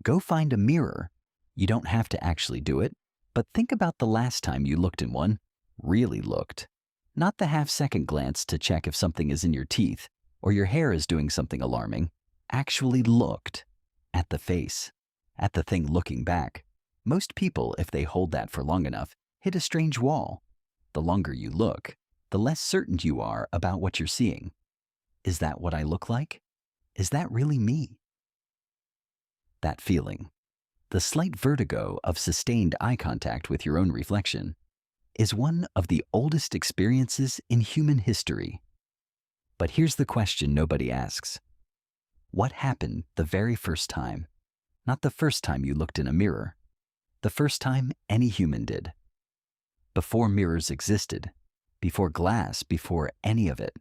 Go find a mirror. You don't have to actually do it, but think about the last time you looked in one, really looked. Not the half-second glance to check if something is in your teeth or your hair is doing something alarming. Actually looked at the face, at the thing looking back. Most people, if they hold that for long enough, hit a strange wall. The longer you look, the less certain you are about what you're seeing. Is that what I look like? Is that really me? That feeling, the slight vertigo of sustained eye contact with your own reflection, is one of the oldest experiences in human history. But here's the question nobody asks. What happened the very first time? Not the first time you looked in a mirror. The first time any human did. Before mirrors existed, before glass, before any of it.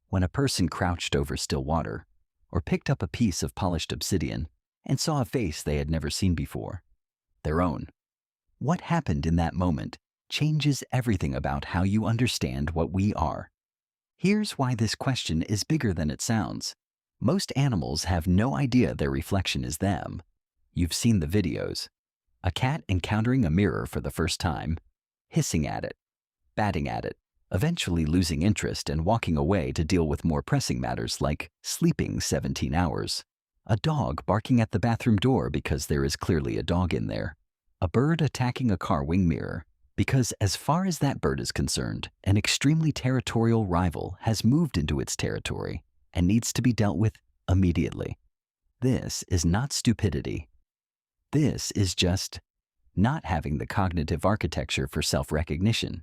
When a person crouched over still water, or picked up a piece of polished obsidian and saw a face they had never seen before, their own. What happened in that moment changes everything about how you understand what we are. Here's why this question is bigger than it sounds. Most animals have no idea their reflection is them. You've seen the videos. A cat encountering a mirror for the first time, hissing at it, batting at it, eventually losing interest and walking away to deal with more pressing matters like sleeping 17 hours. A dog barking at the bathroom door because there is clearly a dog in there. A bird attacking a car wing mirror because, as far as that bird is concerned, an extremely territorial rival has moved into its territory and needs to be dealt with immediately. This is not stupidity. This is just not having the cognitive architecture for self-recognition.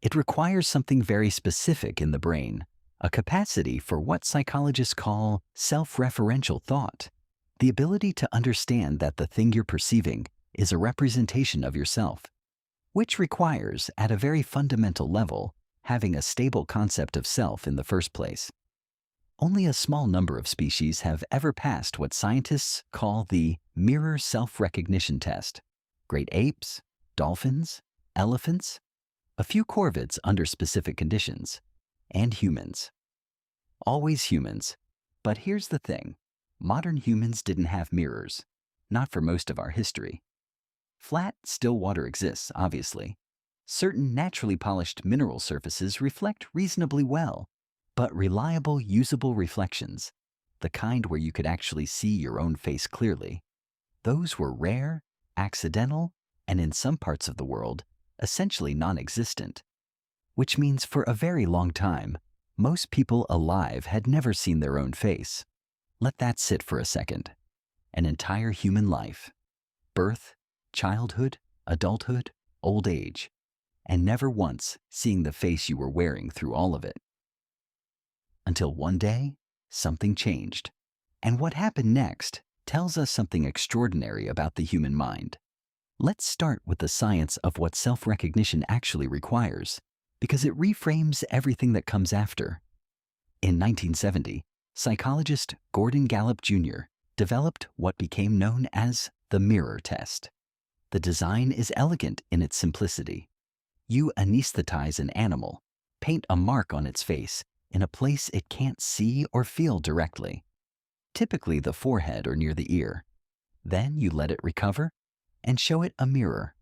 It requires something very specific in the brain, a capacity for what psychologists call self-referential thought, the ability to understand that the thing you're perceiving is a representation of yourself, which requires, at a very fundamental level, having a stable concept of self in the first place. Only a small number of species have ever passed what scientists call the mirror self-recognition test. Great apes, dolphins, elephants, a few corvids under specific conditions, and humans. Always humans. But here's the thing. Modern humans didn't have mirrors, not for most of our history. Flat, still water exists, obviously. Certain naturally polished mineral surfaces reflect reasonably well, but reliable, usable reflections, the kind where you could actually see your own face clearly, those were rare, accidental, and in some parts of the world, essentially non-existent. Which means for a very long time, most people alive had never seen their own face. Let that sit for a second. An entire human life. Birth, childhood, adulthood, old age, and never once seeing the face you were wearing through all of it. Until one day, something changed. And what happened next tells us something extraordinary about the human mind. Let's start with the science of what self-recognition actually requires, because it reframes everything that comes after. In 1970, psychologist Gordon Gallup Jr. developed what became known as the mirror test. The design is elegant in its simplicity. You anesthetize an animal, paint a mark on its face in a place it can't see or feel directly, typically the forehead or near the ear. Then you let it recover and show it a mirror.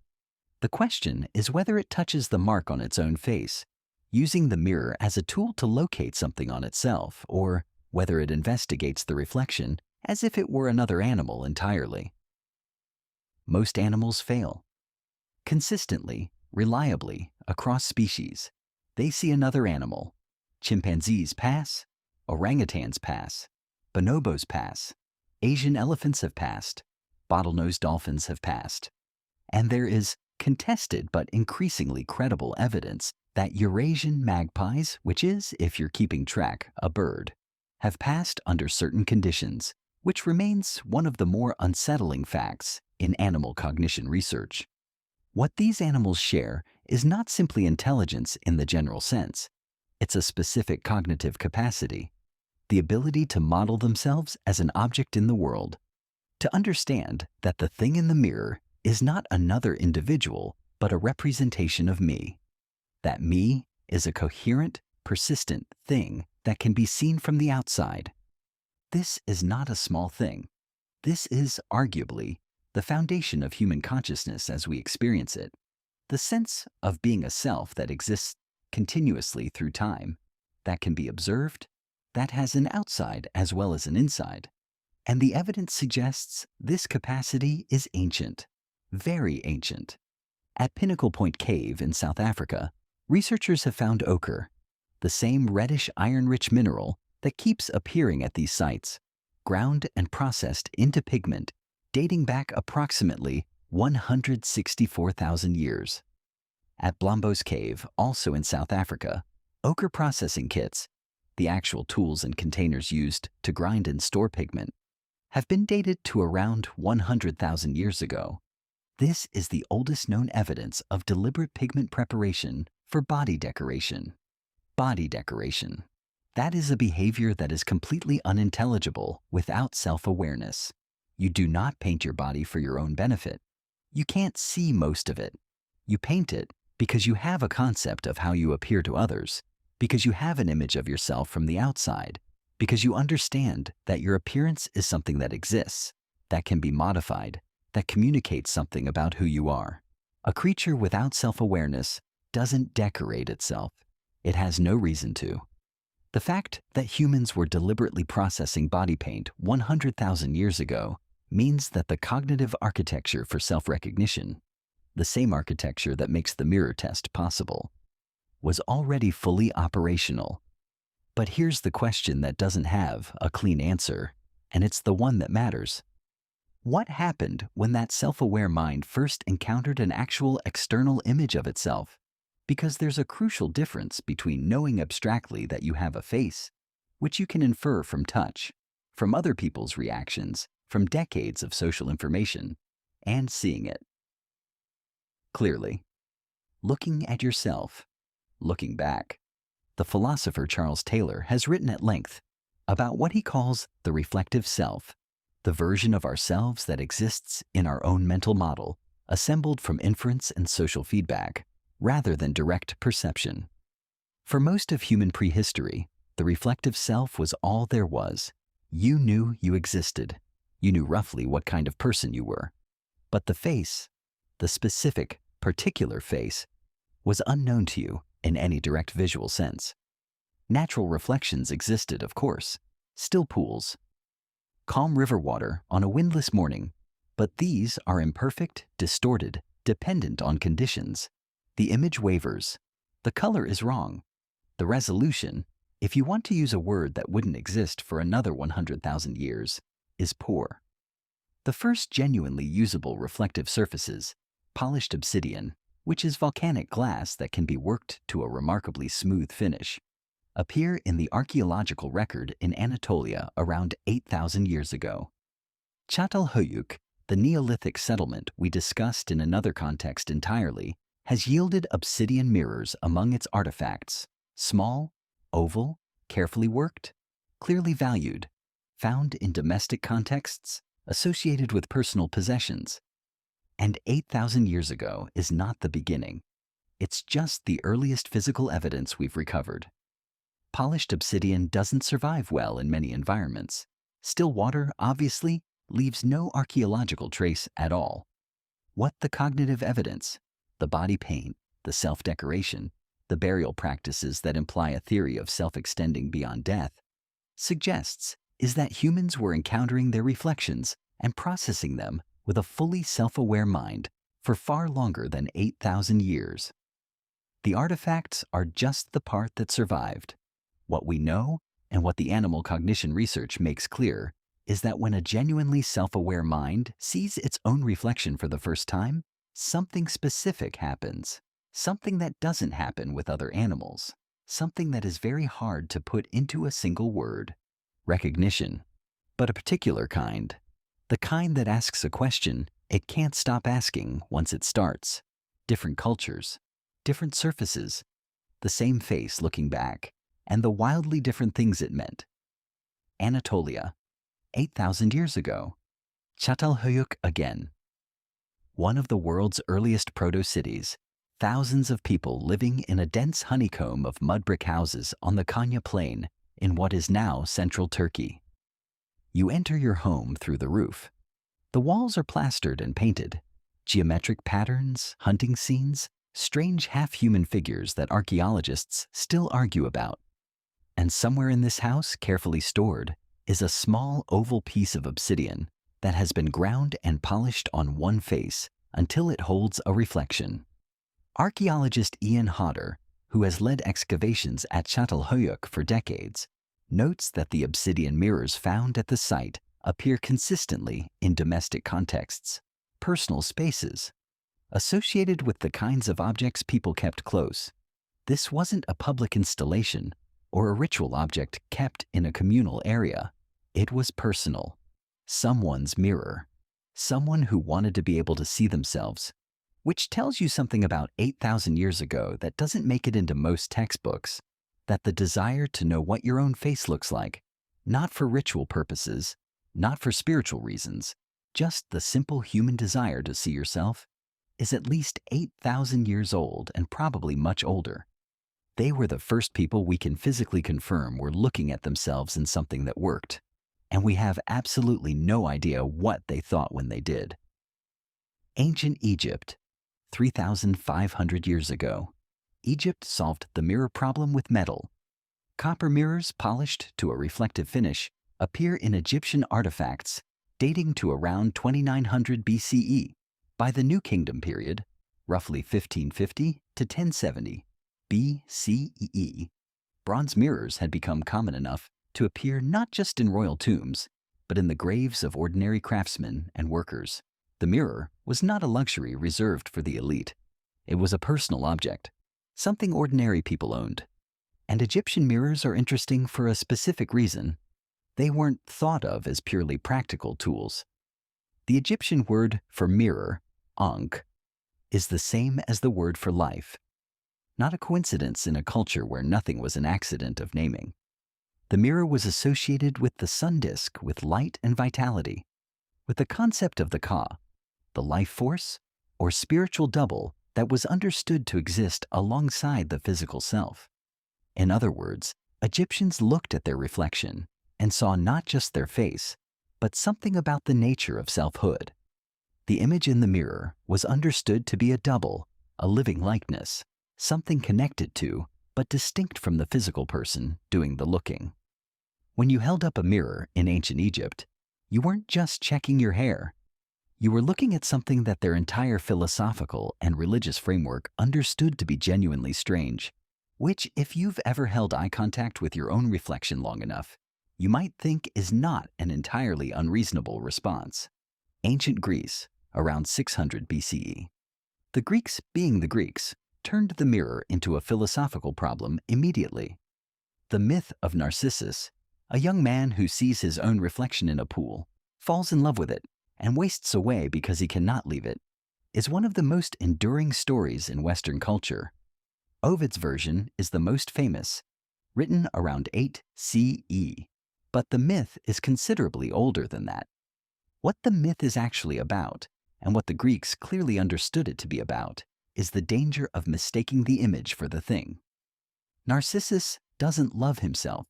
The question is whether it touches the mark on its own face, using the mirror as a tool to locate something on itself, or whether it investigates the reflection as if it were another animal entirely. Most animals fail. Consistently, reliably, across species, they see another animal. Chimpanzees pass, orangutans pass, bonobos pass, Asian elephants have passed, bottlenose dolphins have passed. And there is contested but increasingly credible evidence that Eurasian magpies, which is, if you're keeping track, a bird, have passed under certain conditions, which remains one of the more unsettling facts in animal cognition research. What these animals share is not simply intelligence in the general sense. It's a specific cognitive capacity, the ability to model themselves as an object in the world, to understand that the thing in the mirror is not another individual, but a representation of me. That me is a coherent, persistent thing that can be seen from the outside. This is not a small thing. This is, arguably, the foundation of human consciousness as we experience it. The sense of being a self that exists continuously through time, that can be observed, that has an outside as well as an inside. And the evidence suggests this capacity is ancient, very ancient. At Pinnacle Point Cave in South Africa, researchers have found ochre, the same reddish iron-rich mineral that keeps appearing at these sites, ground and processed into pigment dating back approximately 164,000 years. At Blombos Cave, also in South Africa, ochre processing kits, the actual tools and containers used to grind and store pigment, have been dated to around 100,000 years ago. This is the oldest known evidence of deliberate pigment preparation for body decoration. Body decoration. That is a behavior that is completely unintelligible without self-awareness. You do not paint your body for your own benefit. You can't see most of it. You paint it because you have a concept of how you appear to others, because you have an image of yourself from the outside, because you understand that your appearance is something that exists, that can be modified, that communicates something about who you are. A creature without self-awareness doesn't decorate itself. It has no reason to. The fact that humans were deliberately processing body paint 100,000 years ago means that the cognitive architecture for self-recognition, the same architecture that makes the mirror test possible, was already fully operational. But here's the question that doesn't have a clean answer, and it's the one that matters. What happened when that self-aware mind first encountered an actual external image of itself? Because there's a crucial difference between knowing abstractly that you have a face, which you can infer from touch, from other people's reactions, from decades of social information, and seeing it clearly. Looking at yourself, looking back. The philosopher Charles Taylor has written at length about what he calls the reflective self, the version of ourselves that exists in our own mental model, assembled from inference and social feedback, rather than direct perception. For most of human prehistory, the reflective self was all there was. You knew you existed. You knew roughly what kind of person you were. But the face, the specific, particular face, was unknown to you in any direct visual sense. Natural reflections existed, of course, still pools, calm river water on a windless morning, but these are imperfect, distorted, dependent on conditions. The image wavers. The color is wrong. The resolution, if you want to use a word that wouldn't exist for another 100,000 years, is poor. The first genuinely usable reflective surfaces, polished obsidian, which is volcanic glass that can be worked to a remarkably smooth finish, appear in the archaeological record in Anatolia around 8,000 years ago. Çatalhöyük, the Neolithic settlement we discussed in another context entirely, has yielded obsidian mirrors among its artifacts, small, oval, carefully worked, clearly valued, found in domestic contexts, associated with personal possessions. And 8,000 years ago is not the beginning. It's just the earliest physical evidence we've recovered. Polished obsidian doesn't survive well in many environments. Still water, obviously, leaves no archaeological trace at all. What the cognitive evidence, the body paint, the self-decoration, the burial practices that imply a theory of self-extending beyond death, suggests is that humans were encountering their reflections and processing them with a fully self-aware mind for far longer than 8,000 years. The artifacts are just the part that survived. What we know, and what the animal cognition research makes clear, is that when a genuinely self-aware mind sees its own reflection for the first time, something specific happens. Something that doesn't happen with other animals. Something that is very hard to put into a single word. Recognition. But a particular kind. The kind that asks a question it can't stop asking once it starts. Different cultures, different surfaces, the same face looking back, and the wildly different things it meant. Anatolia, 8,000 years ago. Çatalhöyük again. One of the world's earliest proto-cities, thousands of people living in a dense honeycomb of mud brick houses on the Konya Plain in what is now central Turkey. You enter your home through the roof, The walls are plastered and painted. Geometric patterns, hunting scenes, strange half-human figures that archaeologists still argue about. And somewhere in this house, carefully stored, is a small oval piece of obsidian that has been ground and polished on one face until it holds a reflection. Archaeologist Ian Hodder, who has led excavations at Çatalhöyük for decades, notes that the obsidian mirrors found at the site appear consistently in domestic contexts, personal spaces, associated with the kinds of objects people kept close. This wasn't a public installation or a ritual object kept in a communal area. It was personal. Someone's mirror. Someone who wanted to be able to see themselves, which tells you something about 8,000 years ago that doesn't make it into most textbooks, that the desire to know what your own face looks like, not for ritual purposes, not for spiritual reasons, just the simple human desire to see yourself, is at least 8,000 years old and probably much older. They were the first people we can physically confirm were looking at themselves in something that worked, and we have absolutely no idea what they thought when they did. Ancient Egypt, 3,500 years ago. Egypt solved the mirror problem with metal. Copper mirrors polished to a reflective finish appear in Egyptian artifacts dating to around 2900 BCE. By the New Kingdom period, roughly 1550 to 1070 BCE, bronze mirrors had become common enough to appear not just in royal tombs, but in the graves of ordinary craftsmen and workers. The mirror was not a luxury reserved for the elite. It was a personal object, something ordinary people owned. And Egyptian mirrors are interesting for a specific reason. They weren't thought of as purely practical tools. The Egyptian word for mirror, ankh, is the same as the word for life. Not a coincidence in a culture where nothing was an accident of naming. The mirror was associated with the sun disk with light and vitality, with the concept of the Ka, the life force, or spiritual double that was understood to exist alongside the physical self. In other words, Egyptians looked at their reflection and saw not just their face, but something about the nature of selfhood. The image in the mirror was understood to be a double, a living likeness, something connected to, but distinct from the physical person doing the looking. When you held up a mirror in ancient Egypt, you weren't just checking your hair. You were looking at something that their entire philosophical and religious framework understood to be genuinely strange, which, if you've ever held eye contact with your own reflection long enough, you might think is not an entirely unreasonable response. Ancient Greece, around 600 BCE. The Greeks, being the Greeks, turned the mirror into a philosophical problem immediately. The myth of Narcissus, a young man who sees his own reflection in a pool, falls in love with it, and wastes away because he cannot leave it, is one of the most enduring stories in Western culture. Ovid's version is the most famous, written around 8 CE, but the myth is considerably older than that. What the myth is actually about, and what the Greeks clearly understood it to be about, is the danger of mistaking the image for the thing. Narcissus doesn't love himself.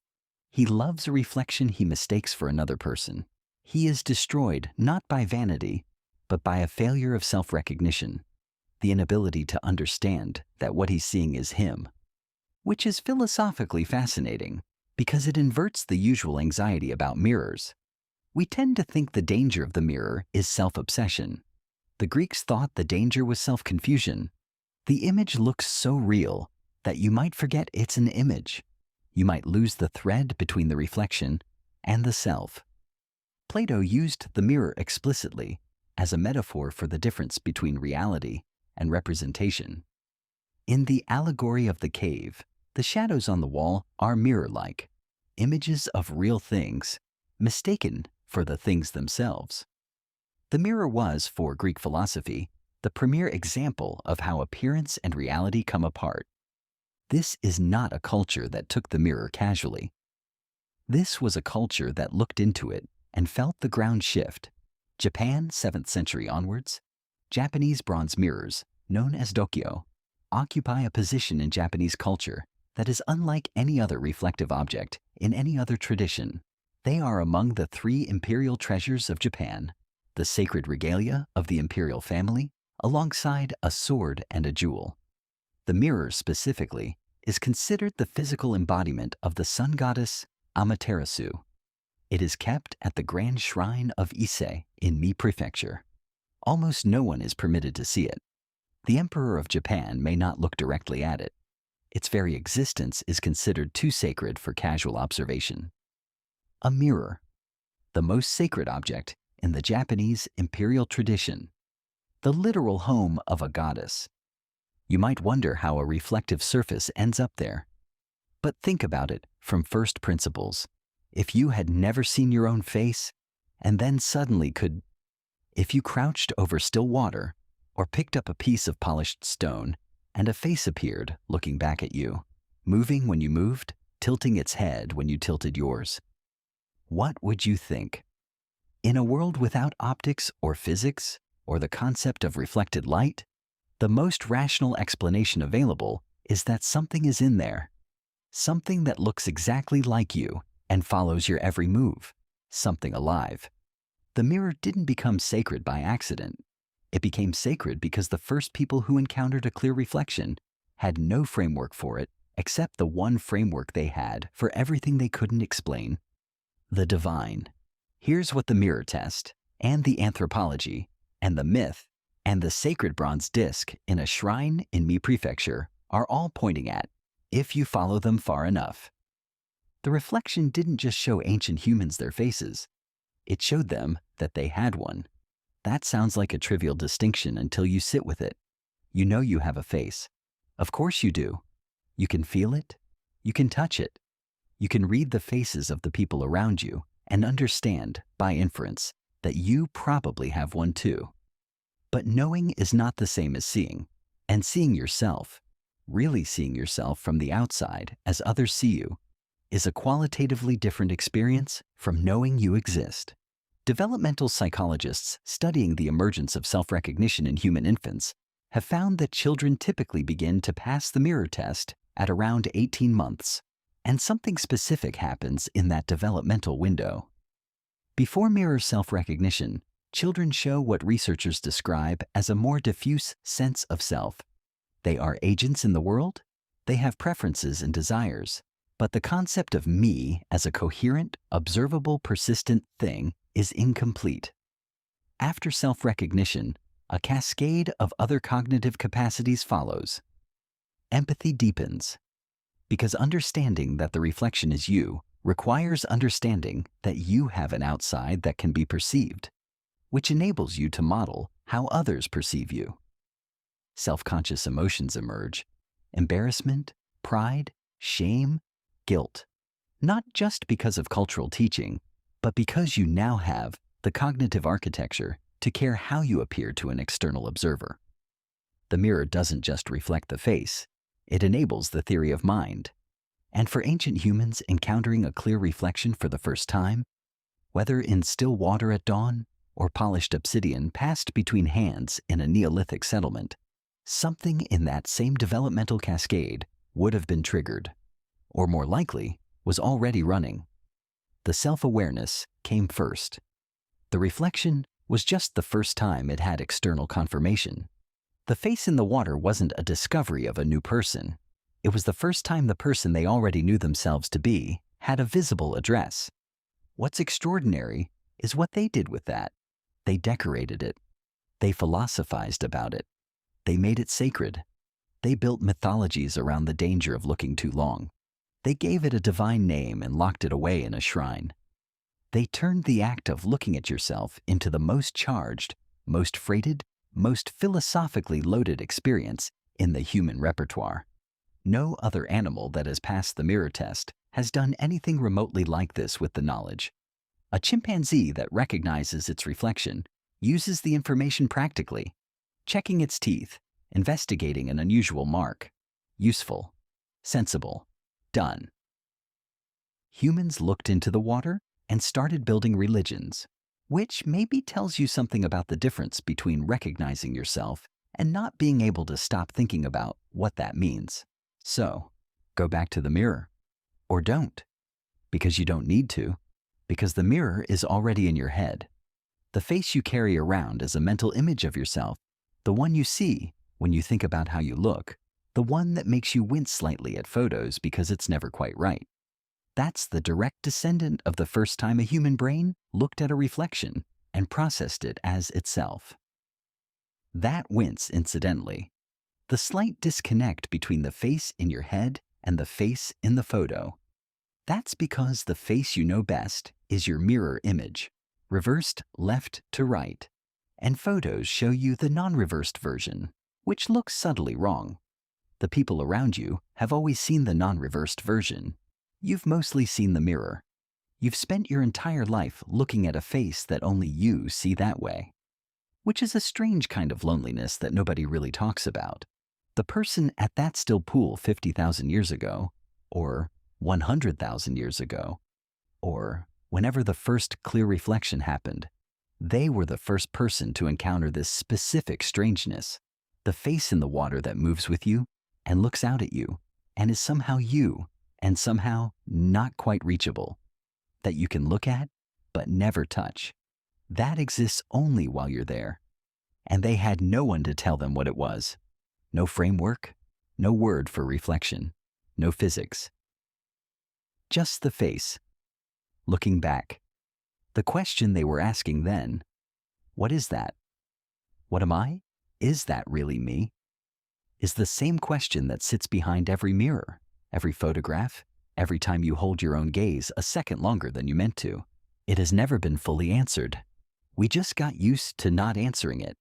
He loves a reflection he mistakes for another person. He is destroyed not by vanity, but by a failure of self-recognition, the inability to understand that what he's seeing is him, which is philosophically fascinating because it inverts the usual anxiety about mirrors. We tend to think the danger of the mirror is self-obsession. The Greeks thought the danger was self-confusion. The image looks so real that you might forget it's an image. You might lose the thread between the reflection and the self. Plato used the mirror explicitly as a metaphor for the difference between reality and representation. In the allegory of the cave, the shadows on the wall are mirror-like, images of real things, mistaken for the things themselves. The mirror was, for Greek philosophy, the premier example of how appearance and reality come apart. This is not a culture that took the mirror casually. This was a culture that looked into it and felt the ground shift. Japan, 7th century onwards, Japanese bronze mirrors, known as dokyo, occupy a position in Japanese culture that is unlike any other reflective object in any other tradition. They are among the 3 imperial treasures of Japan, the sacred regalia of the imperial family, alongside a sword and a jewel. The mirror, specifically, is considered the physical embodiment of the sun goddess Amaterasu. It is kept at the Grand Shrine of Ise in Mie Prefecture. Almost no one is permitted to see it. The Emperor of Japan may not look directly at it. Its very existence is considered too sacred for casual observation. A mirror, the most sacred object in the Japanese imperial tradition, the literal home of a goddess. You might wonder how a reflective surface ends up there. But think about it from first principles. If you had never seen your own face, and then suddenly could, if you crouched over still water, or picked up a piece of polished stone, and a face appeared looking back at you, moving when you moved, tilting its head when you tilted yours, what would you think? In a world without optics or physics, or the concept of reflected light, the most rational explanation available is that something is in there. Something that looks exactly like you and follows your every move. Something alive. The mirror didn't become sacred by accident. It became sacred because the first people who encountered a clear reflection had no framework for it except the one framework they had for everything they couldn't explain: the divine. Here's what the mirror test, and the anthropology, and the myth, and the sacred bronze disc in a shrine in Mie Prefecture are all pointing at, if you follow them far enough. The reflection didn't just show ancient humans their faces. It showed them that they had one. That sounds like a trivial distinction until you sit with it. You know you have a face. Of course you do. You can feel it. You can touch it. You can read the faces of the people around you and understand, by inference, that you probably have one too. But knowing is not the same as seeing, and seeing yourself, really seeing yourself from the outside as others see you, is a qualitatively different experience from knowing you exist. Developmental psychologists studying the emergence of self-recognition in human infants have found that children typically begin to pass the mirror test at around 18 months, and something specific happens in that developmental window. Before mirror self-recognition, children show what researchers describe as a more diffuse sense of self. They are agents in the world, they have preferences and desires, but the concept of me as a coherent, observable, persistent thing is incomplete. After self-recognition, a cascade of other cognitive capacities follows. Empathy deepens, because understanding that the reflection is you requires understanding that you have an outside that can be perceived, which enables you to model how others perceive you. Self-conscious emotions emerge: embarrassment, pride, shame, guilt. Not just because of cultural teaching, but because you now have the cognitive architecture to care how you appear to an external observer. The mirror doesn't just reflect the face, it enables the theory of mind. And for ancient humans encountering a clear reflection for the first time, whether in still water at dawn or polished obsidian passed between hands in a Neolithic settlement, something in that same developmental cascade would have been triggered, or more likely, was already running. The self-awareness came first. The reflection was just the first time it had external confirmation. The face in the water wasn't a discovery of a new person. It was the first time the person they already knew themselves to be had a visible address. What's extraordinary is what they did with that. They decorated it. They philosophized about it. They made it sacred. They built mythologies around the danger of looking too long. They gave it a divine name and locked it away in a shrine. They turned the act of looking at yourself into the most charged, most freighted, most philosophically loaded experience in the human repertoire. No other animal that has passed the mirror test has done anything remotely like this with the knowledge. A chimpanzee that recognizes its reflection uses the information practically, checking its teeth, investigating an unusual mark. Useful, sensible, done. Humans looked into the water and started building religions, which maybe tells you something about the difference between recognizing yourself and not being able to stop thinking about what that means. So, go back to the mirror. Or don't. Because you don't need to. Because the mirror is already in your head. The face you carry around is a mental image of yourself, the one you see when you think about how you look, the one that makes you wince slightly at photos because it's never quite right. That's the direct descendant of the first time a human brain looked at a reflection and processed it as itself. That wince, incidentally, the slight disconnect between the face in your head and the face in the photo, that's because the face you know best is your mirror image, reversed left to right, and photos show you the non-reversed version, which looks subtly wrong. The people around you have always seen the non-reversed version. You've mostly seen the mirror. You've spent your entire life looking at a face that only you see that way, which is a strange kind of loneliness that nobody really talks about. The person at that still pool 50,000 years ago, or 100,000 years ago, or whenever the first clear reflection happened, they were the first person to encounter this specific strangeness, the face in the water that moves with you and looks out at you and is somehow you and somehow not quite reachable, that you can look at but never touch. That exists only while you're there. And they had no one to tell them what it was. No framework, no word for reflection, no physics. Just the face. Looking back, the question they were asking then, what is that? What am I? Is that really me? Is the same question that sits behind every mirror, every photograph, every time you hold your own gaze a second longer than you meant to. It has never been fully answered. We just got used to not answering it.